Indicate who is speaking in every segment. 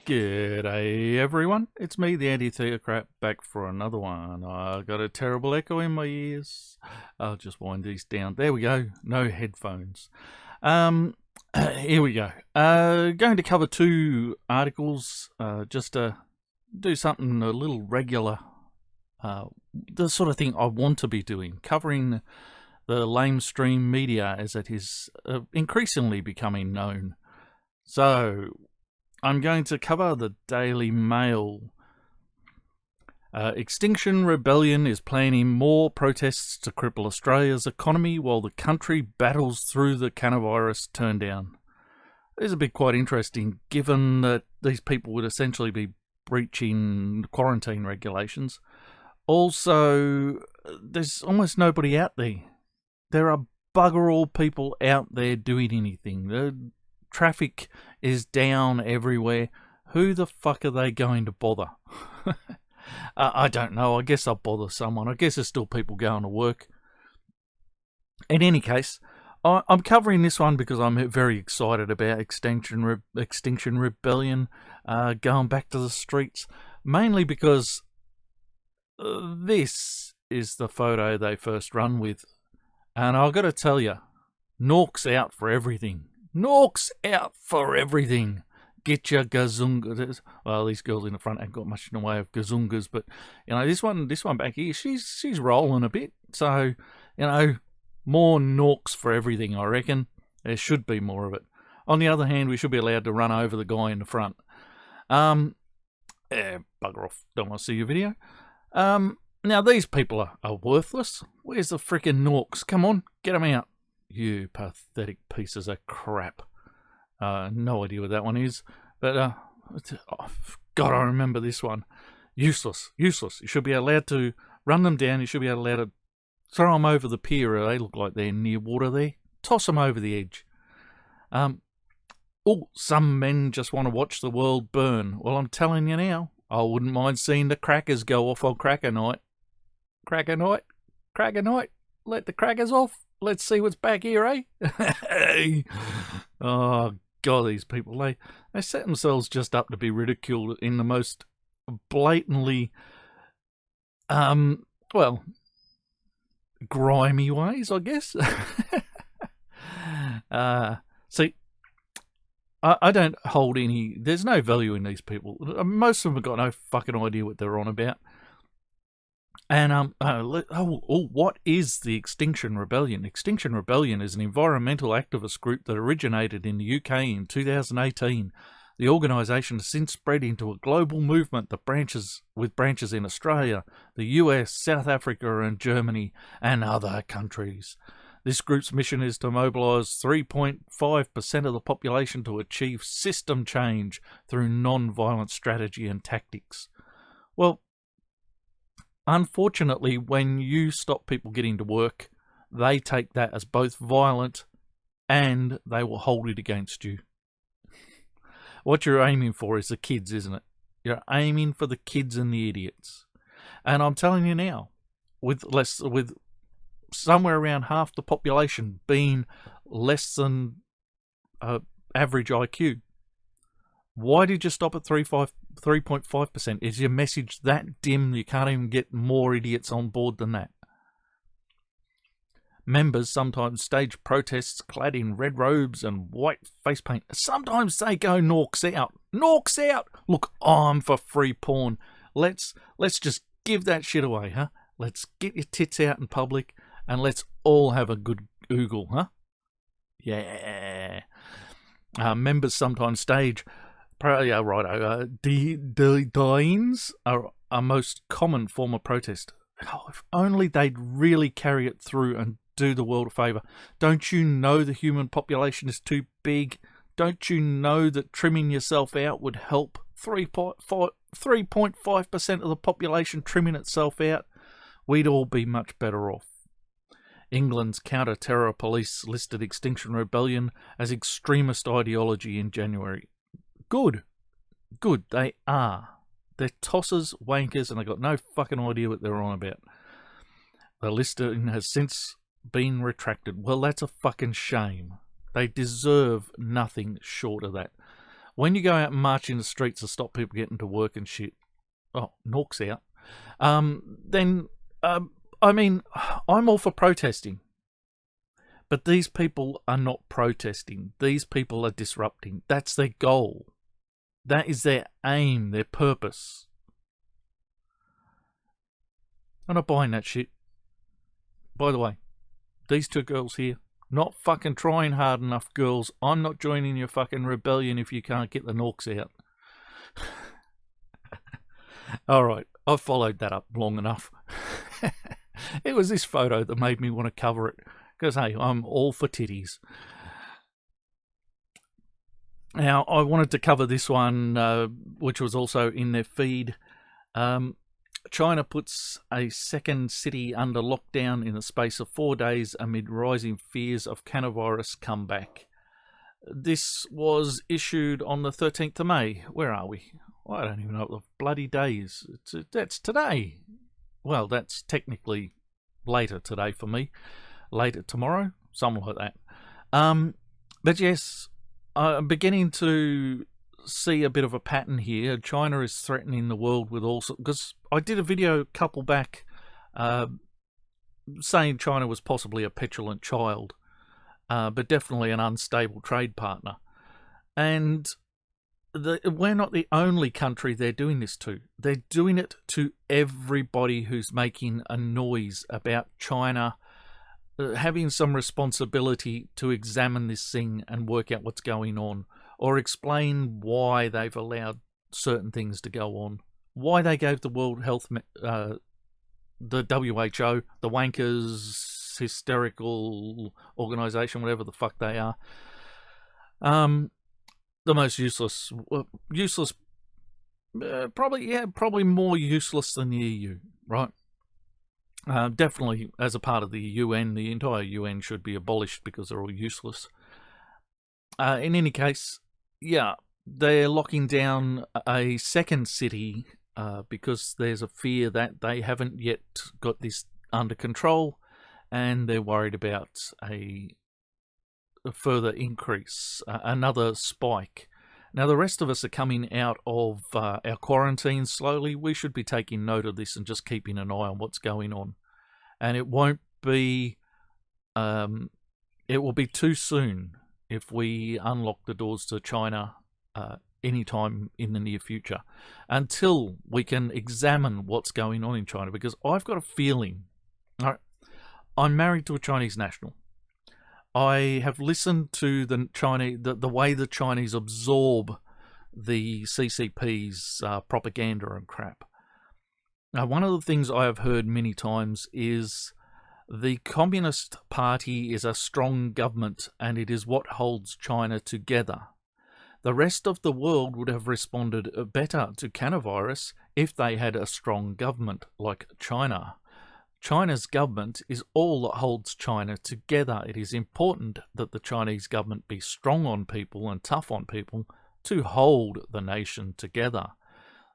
Speaker 1: G'day everyone, it's me, the anti-theocrat, back for another one. I got a terrible echo in my ears. I'll just wind these down. There we go, no headphones. Here we go. Going to cover two articles, just to do something a little regular. The sort of thing I want to be doing, covering the lamestream media as it is increasingly becoming known. So, I'm going to cover the Daily Mail. Extinction Rebellion is planning more protests to cripple Australia's economy while the country battles through the coronavirus turndown. This would be quite interesting, given that these people would essentially be breaching quarantine regulations. Also, there's almost nobody out there. There are bugger all people out there doing anything. The traffic is down everywhere. Who the fuck are they going to bother? I don't know. I guess I'll bother someone. I guess there's still people going to work. In any case, I'm covering this one because I'm very excited about Extinction Rebellion going back to the streets. Mainly because this is the photo they first run with. And I've got to tell you, Nork's out for everything. Nork's out for everything. Get your gazungas. Well, these girls in the front haven't got much in the way of gazungas, but you know this one back here, she's rolling a bit. So more Norks for everything. I reckon there should be more of it. On the other hand, we should be allowed to run over the guy in the front. Bugger off. Don't want to see your video. Now these people are worthless. Where's the frickin' Norks? Come on, get them out. You pathetic pieces of crap. No idea what that one is. But, God, I remember this one. Useless. You should be allowed to run them down. You should be allowed to throw them over the pier. They look like they're near water there. Toss them over the edge. Some men just want to watch the world burn. Well, I'm telling you now, I wouldn't mind seeing the crackers go off on cracker night. Cracker night. Let the crackers off. Let's see what's back here, eh? Oh, God, these people, they set themselves just up to be ridiculed in the most blatantly, grimy ways, I guess. See, I don't hold any, there's no value in these people. Most of them have got no fucking idea what they're on about. And, what is the Extinction Rebellion? Extinction Rebellion is an environmental activist group that originated in the UK in 2018. The organisation has since spread into a global movement that branches in Australia, the US, South Africa and Germany and other countries. This group's mission is to mobilise 3.5% of the population to achieve system change through non-violent strategy and tactics. Well, unfortunately, when you stop people getting to work, they take that as both violent and they will hold it against you. What you're aiming for is the kids, isn't it? You're aiming for the kids and the idiots. And I'm telling you now, with somewhere around half the population being less than average IQ, why did you stop at 3.5%? Is your message that dim you can't even get more idiots on board than that? Members sometimes stage protests clad in red robes and white face paint. Sometimes they go Norks out. Norks out! Look, I'm for free porn. Let's just give that shit away, huh? Let's get your tits out in public and let's all have a good oogle, huh? Yeah. Members sometimes stage... Dines are a most common form of protest. Oh, if only they'd really carry it through and do the world a favour. Don't you know the human population is too big? Don't you know that trimming yourself out would help? 3.5% of the population trimming itself out? We'd all be much better off. England's counter-terror police listed Extinction Rebellion as extremist ideology in January. Good, they are. They're tossers, wankers, and they got no fucking idea what they're on about. The listing has since been retracted. Well, that's a fucking shame. They deserve nothing short of that. When you go out and march in the streets to stop people getting to work and shit, oh, Nork's out, then, I mean, I'm all for protesting. But these people are not protesting. These people are disrupting. That's their goal. That is their aim, their purpose. I'm not buying that shit. By the way, these two girls here, not fucking trying hard enough, girls. I'm not joining your fucking rebellion if you can't get the Norks out. Alright, I've followed that up long enough. It was this photo that made me want to cover it. Because, hey, I'm all for titties. Now, I wanted to cover this one, which was also in their feed. China puts a second city under lockdown in the space of 4 days amid rising fears of coronavirus comeback. This was issued on the 13th of May. Where are we? I don't even know what the bloody day is. That's today. Well, that's technically later today for me. Later tomorrow, something like that. But yes, I'm beginning to see a bit of a pattern here. China is threatening the world with all sorts. Because I did a video a couple back saying China was possibly a petulant child, but definitely an unstable trade partner. And we're not the only country they're doing this to. They're doing it to everybody who's making a noise about China having some responsibility to examine this thing and work out what's going on, or explain why they've allowed certain things to go on, why they gave the World Health, the WHO, the wankers, hysterical organisation, whatever the fuck they are, the most useless, probably more useless than the EU, right? Definitely, as a part of the UN, the entire UN should be abolished because they're all useless. In any case, yeah, they're locking down a second city because there's a fear that they haven't yet got this under control, and they're worried about a further increase, another spike. Now, the rest of us are coming out of our quarantine slowly. We should be taking note of this and just keeping an eye on what's going on. And it won't be, it will be too soon if we unlock the doors to China anytime in the near future, until we can examine what's going on in China. Because I've got a feeling, all right, I'm married to a Chinese national. I have listened to the Chinese, the way the Chinese absorb the CCP's propaganda and crap. Now, one of the things I have heard many times is the Communist Party is a strong government and it is what holds China together. The rest of the world would have responded better to coronavirus if they had a strong government like China. China's government is all that holds China together. It is important that the Chinese government be strong on people and tough on people to hold the nation together.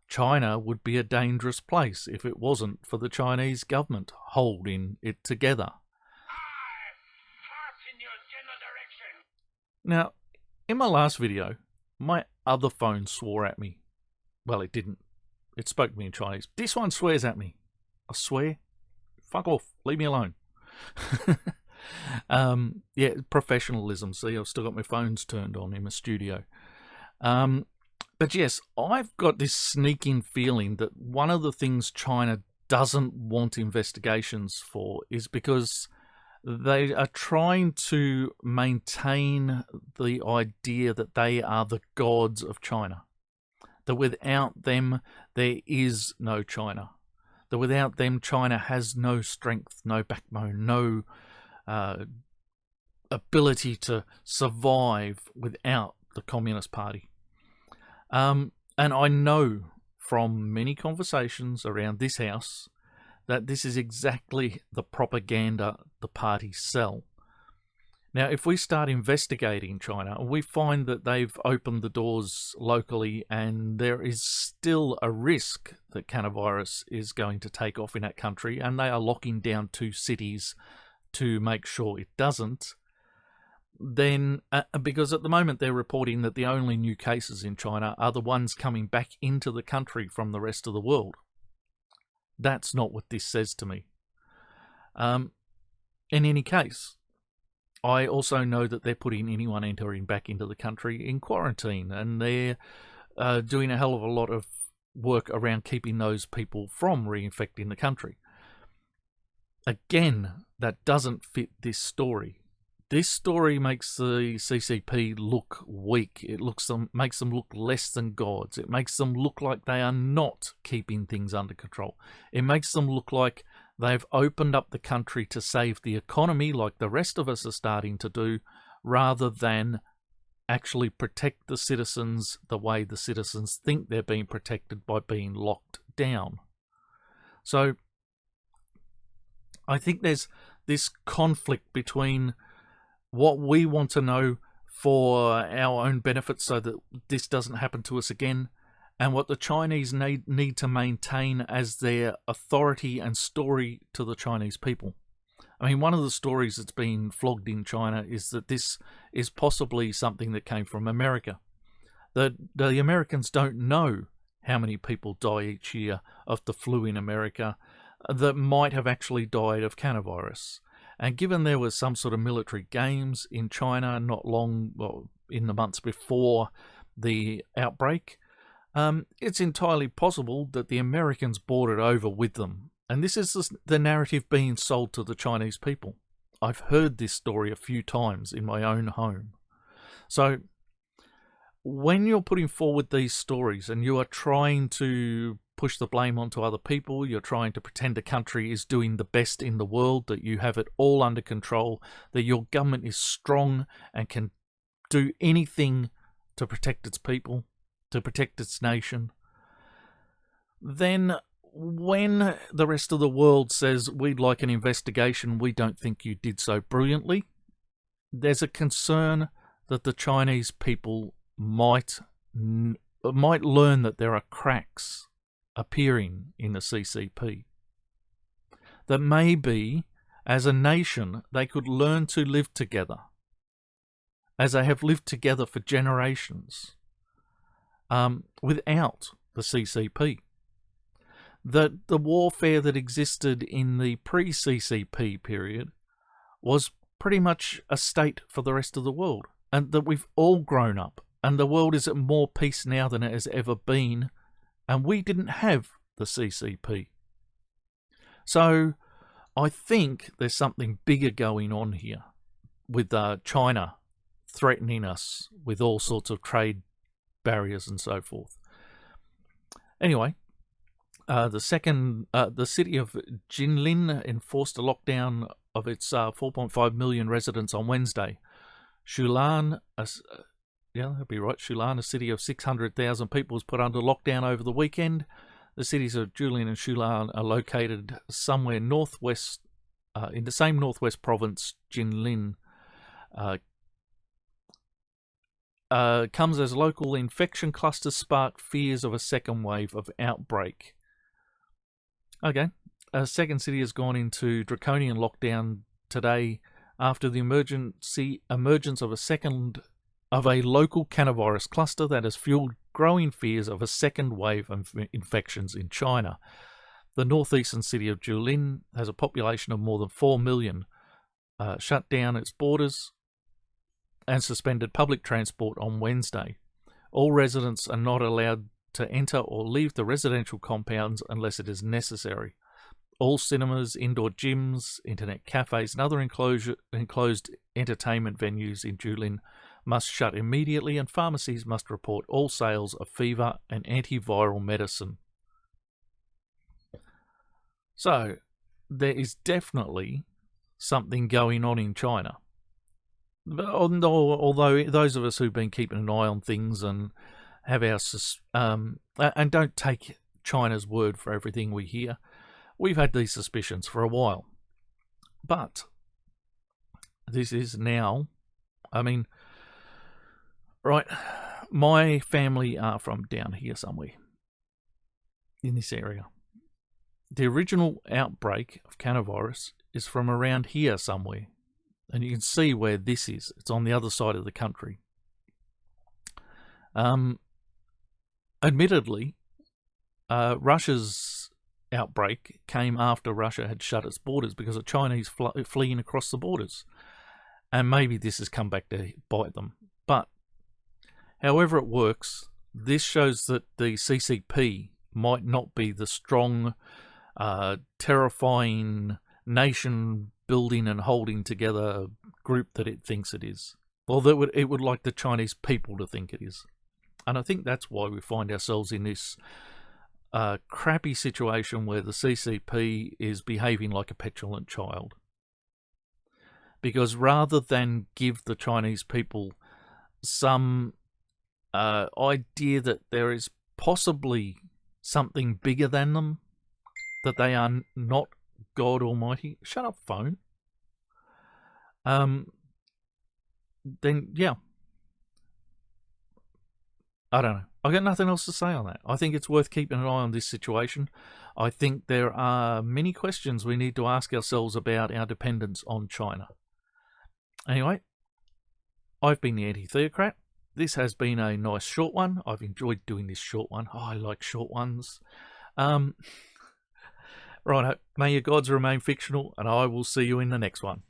Speaker 1: China would be a dangerous place if it wasn't for the Chinese government holding it together. Now, in my last video, my other phone swore at me. Well, it didn't. It spoke to me in Chinese. This one swears at me. I swear. Fuck off. Leave me alone. Yeah, professionalism. See, I've still got my phones turned on in my studio. But yes, I've got this sneaking feeling that one of the things China doesn't want investigations for is because they are trying to maintain the idea that they are the gods of China. That without them, there is no China. That without them, China has no strength, no backbone, no ability to survive without the Communist Party. And I know from many conversations around this house that this is exactly the propaganda the parties sell. Now, if we start investigating China, we find that they've opened the doors locally and there is still a risk that coronavirus is going to take off in that country, and they are locking down 2 cities to make sure it doesn't. then because at the moment they're reporting that the only new cases in China are the ones coming back into the country from the rest of the world. That's not what this says to me. In any case, I also know that they're putting anyone entering back into the country in quarantine, and they're doing a hell of a lot of work around keeping those people from reinfecting the country. Again, that doesn't fit this story. This story makes the CCP look weak. It makes them look less than gods. It makes them look like they are not keeping things under control. It makes them look like they've opened up the country to save the economy like the rest of us are starting to do, rather than actually protect the citizens the way the citizens think they're being protected by being locked down. So I think there's this conflict between what we want to know for our own benefit so that this doesn't happen to us again, and what the Chinese need to maintain as their authority and story to the Chinese people. I mean, one of the stories that's been flogged in China is that this is possibly something that came from America. The Americans don't know how many people die each year of the flu in America that might have actually died of coronavirus. And given there was some sort of military games in China not long, well, in the months before the outbreak, it's entirely possible that the Americans brought it over with them. And this is the narrative being sold to the Chinese people. I've heard this story a few times in my own home. So when you're putting forward these stories and you are trying to push the blame onto other people, you're trying to pretend the country is doing the best in the world, that you have it all under control, that your government is strong and can do anything to protect its people, to protect its nation, then when the rest of the world says we'd like an investigation, we don't think you did so brilliantly, there's a concern that the Chinese people might learn that there are cracks appearing in the CCP. That maybe, as a nation, they could learn to live together, as they have lived together for generations, without the CCP. That the warfare that existed in the pre-CCP period was pretty much a state for the rest of the world, and that we've all grown up, and the world is at more peace now than it has ever been, and we didn't have the CCP. So I think there's something bigger going on here with China threatening us with all sorts of trade barriers and so forth. Anyway, the city of Jinlin enforced a lockdown of its 4.5 million residents on Wednesday. Shulan, that'd be right. Shulan, a city of 600,000 people, was put under lockdown over the weekend. The cities of Jilin and Shulan are located somewhere northwest, in the same northwest province. Jinlin comes as local infection clusters spark fears of a second wave of outbreak. Okay, a second city has gone into draconian lockdown today after the emergence of a local coronavirus cluster that has fueled growing fears of a second wave of infections in China. The northeastern city of Jilin has a population of more than 4 million, shut down its borders and suspended public transport on Wednesday. All residents are not allowed to enter or leave the residential compounds unless it is necessary. All cinemas, indoor gyms, internet cafes, and other enclosed entertainment venues in Jilin must shut immediately, and pharmacies must report all sales of fever and antiviral medicine. So, there is definitely something going on in China. Although those of us who've been keeping an eye on things and have our and don't take China's word for everything we hear, we've had these suspicions for a while. But this is now, I mean, right, my family are from down here somewhere in this area. The original outbreak of coronavirus is from around here somewhere. And you can see where this is. It's on the other side of the country. Admittedly, Russia's outbreak came after Russia had shut its borders because of Chinese fleeing across the borders. And maybe this has come back to bite them. But however it works, this shows that the CCP might not be the strong, terrifying, nation-building and holding together group that it thinks it is. Or that it would like the Chinese people to think it is. And I think that's why we find ourselves in this crappy situation where the CCP is behaving like a petulant child. Because rather than give the Chinese people some idea that there is possibly something bigger than them, that they are not God Almighty. Shut up, phone. Then, yeah. I don't know. I've got nothing else to say on that. I think it's worth keeping an eye on this situation. I think there are many questions we need to ask ourselves about our dependence on China. Anyway, I've been the Anti-Theocrat. This has been a nice short one. I've enjoyed doing this short one. Oh, I like short ones. Right, may your gods remain fictional, and I will see you in the next one.